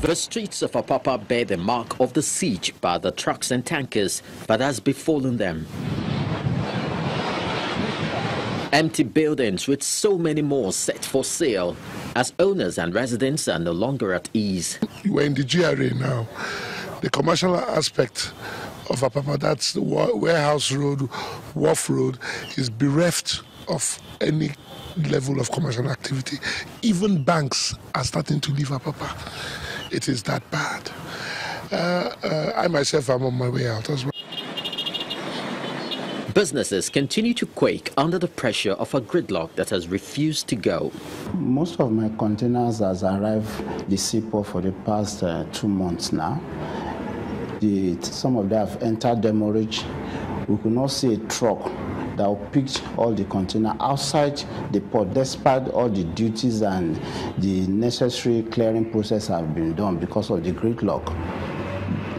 The streets of Apapa bear the mark of the siege by the trucks and tankers that has befallen them. Empty buildings with so many more set for sale as owners and residents are no longer at ease. We're in the GRA now. The commercial aspect of Apapa, that's the warehouse road, wharf road, is bereft of any level of commercial activity. Even banks are starting to leave Apapa. It is that bad. I myself am on my way out as well. Businesses continue to quake under the pressure of a gridlock that has refused to go. Most of my containers has arrived the seaport for the past 2 months now. Some of them have entered demurrage. We could not see a truck that will pick all the containers outside the port, despite all the duties and the necessary clearing process have been done because of the gridlock.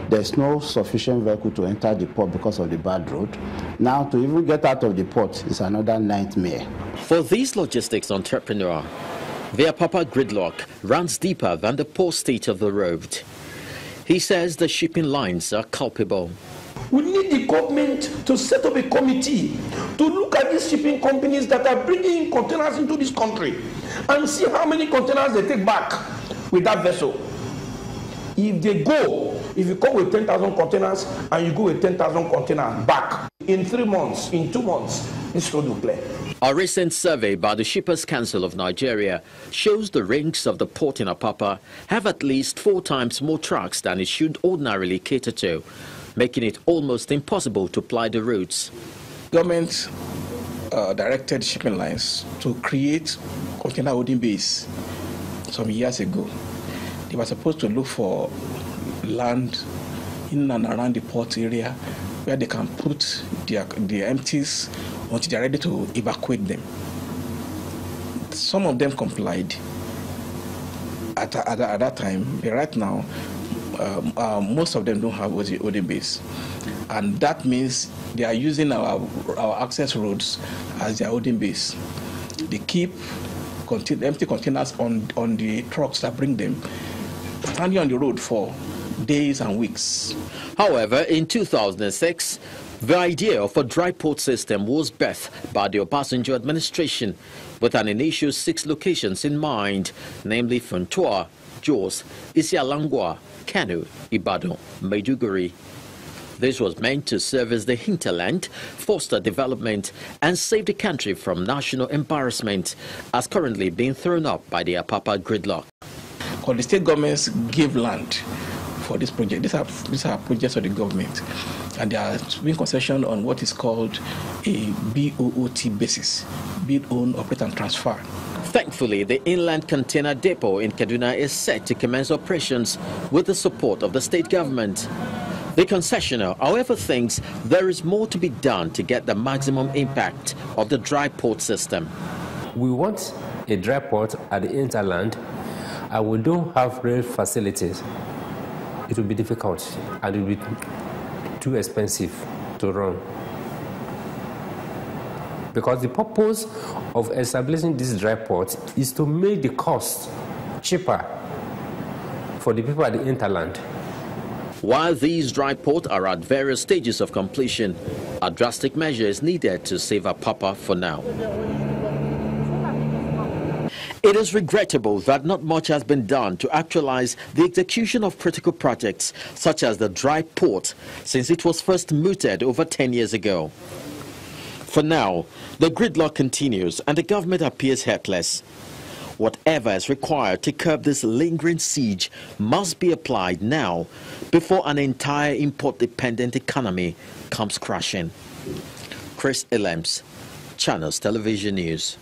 There's no sufficient vehicle to enter the port because of the bad road. Now, to even get out of the port is another nightmare. For this logistics entrepreneur, the Apapa gridlock runs deeper than the poor state of the road. He says the shipping lines are culpable. We need the government to set up a committee to look at these shipping companies that are bringing containers into this country and see how many containers they take back with that vessel. If you come with 10,000 containers and you go with 10,000 containers back, in 3 months, in 2 months, this road will clear. A recent survey by the Shippers Council of Nigeria shows the rings of the port in Apapa have at least 4 times more trucks than it should ordinarily cater to, making it almost impossible to ply the routes. Government directed shipping lines to create container holding bays some years ago. They were supposed to look for land in and around the port area where they can put their empties until they are ready to evacuate them. Some of them complied at that time, but right now, most of them don't have holding bays. And that means they are using our access roads as their holding bays. They keep empty containers on the trucks that bring them, standing on the road for days and weeks. However, in 2006, the idea of a dry port system was birthed by the Obasanjo administration with an initial 6 locations in mind, namely Funtua, Jos, Isialangwa, Kano, Ibadan, Maiduguri. This was meant to serve as the hinterland, foster development and save the country from national embarrassment as currently being thrown up by the Apapa gridlock. Because the state governments give land for this project. These are projects of the government, and they are being concession on what is called a BOOT basis, build, own, operate and transfer. Thankfully, the inland container depot in Kaduna is set to commence operations with the support of the state government. The concessionaire, however, thinks there is more to be done to get the maximum impact of the dry port system. We want a dry port at the hinterland, and we don't have rail facilities. It will be difficult and it will be too expensive to run. Because the purpose of establishing this dry port is to make the cost cheaper for the people at the hinterland. While these dry ports are at various stages of completion, a drastic measure is needed to save Apapa for now. It is regrettable that not much has been done to actualize the execution of critical projects such as the dry port since it was first mooted over 10 years ago. For now, the gridlock continues and the government appears helpless. Whatever is required to curb this lingering siege must be applied now before an entire import-dependent economy comes crashing. Chris Elems, Channels Television News.